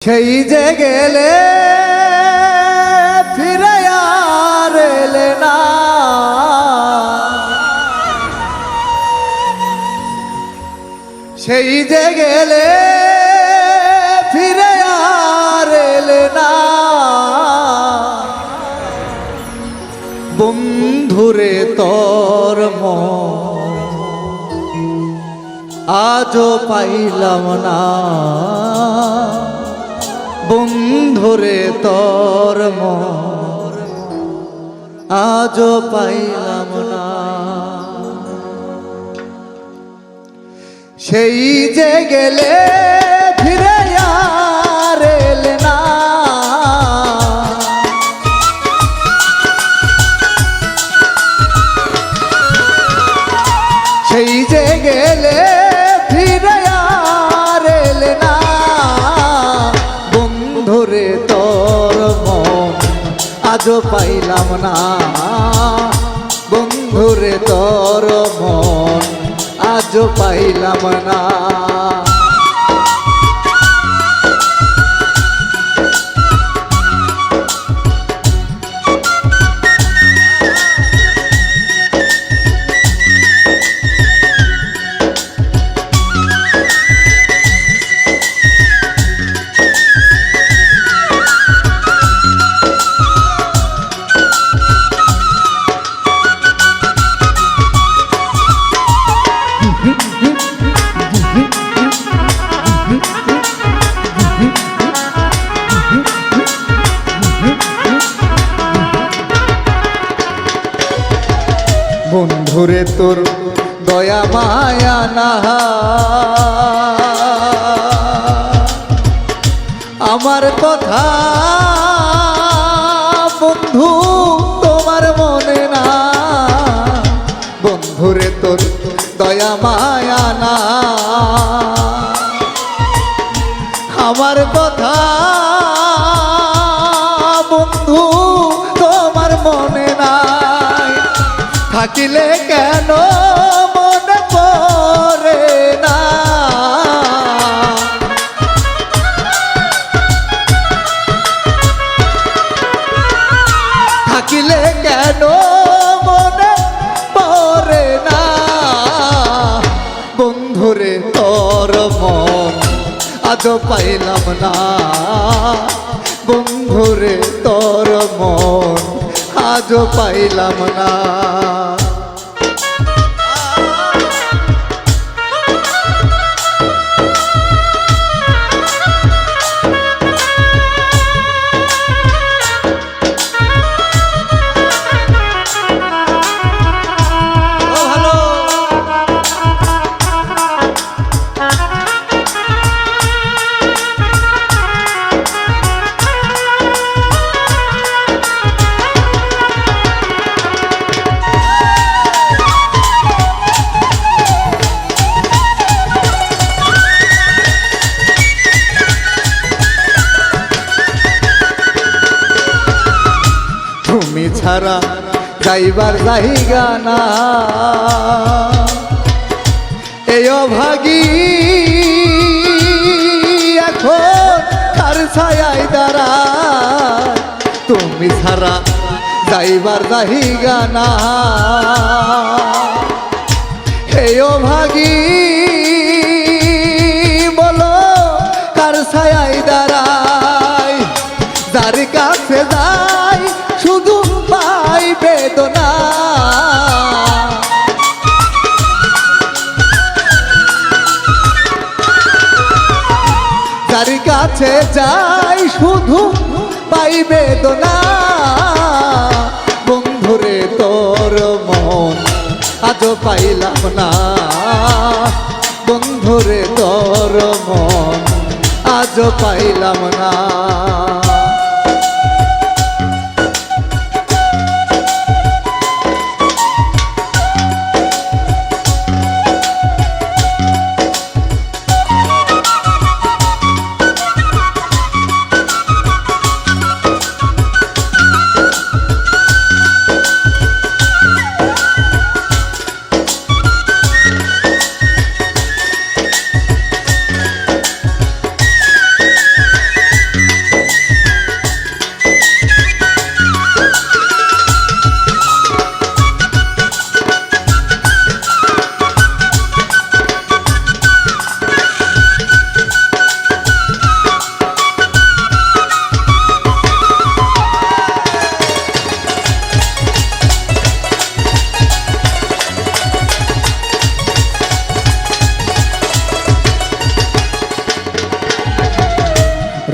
সেই যে গেলে ফিরে আর এলে না, সেই যে গেলে ফিরে আর এলে না। বন্ধুরে তোর মন আজও পাইলাম না, বন্ধুরে তোর মন আজও পাইলাম না। সেই যে গেলে ফিরে আর এলে না, সেই যে গেলে ফিরে আর এলে না। বন্ধুরে তোর মন আজও পাইলাম না, বন্ধুরে তোর মন আজও পাইলাম না। বন্ধুরে তোর দয়া মায়া না, আমার কথা বন্ধু তোমার মনে না। বন্ধুরে তোর দয়া মায়া না, আমার কথা বন্ধু তোমার মনে নাই। থাকিলে কেন মনে পড়ে না, থাকিলে কেন মনে পড়ে না। বন্ধুরে তোর মন আজও পাইলাম না, বন্ধুরে তোর মন আজও পাইলাম না। তুমি ছাড়া যাইবার জায়গা না, এই অভাগী এখন কার ছায়ায় দাঁড়ায়। তুমি ছাড়া যাইবার জায়গা না, এই অভাগী বলো কার ছায়ায় দাঁড়ায়। যার কাছে যাই শুধু পাই বেদনা, যার কাছে যাই শুধু পাই বেদনা। বন্ধুরে তোর মন আজও পাইলাম না, বন্ধুরে তোর মন আজও পাইলাম না।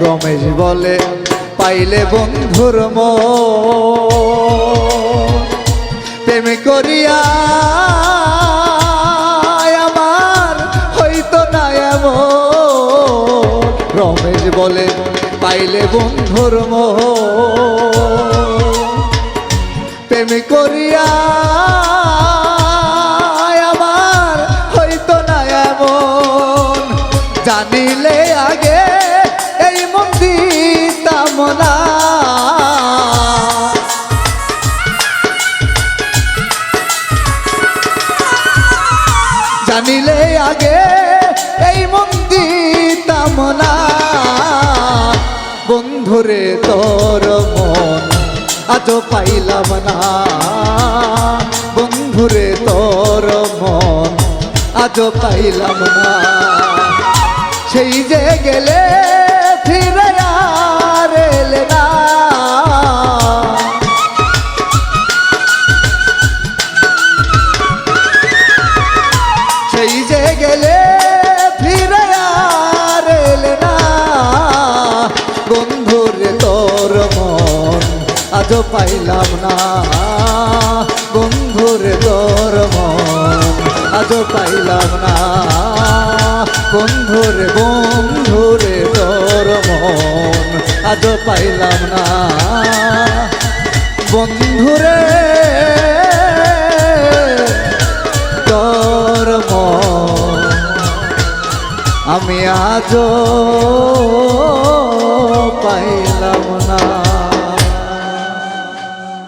রমেশ বলে পাইলে বন্ধুর মন প্রেম করিয়া আমার হইতো না এমন রমেশ বলে পাইলে বন্ধুর মন প্রেম করিয়া আমার হইতো না এমন জানিলে আগে এই মন দিতাম না জানিলে আগে এই মন দিতাম না বন্ধুরে তোর মন আজও পাইলাম না বন্ধুরে তোর মন আজও পাইলাম না সেই যে গেলে ফিরে আর এলে না সেই যে গেলে ফিরে আর এলে না বন্ধুরে তোর মন আজও পাইলাম না বন্ধুরে তোর মন আজও পাইলাম না বন্ধুরে তোর মন আজও পাইলাম না বন্ধুরে তোর মন আমি আজও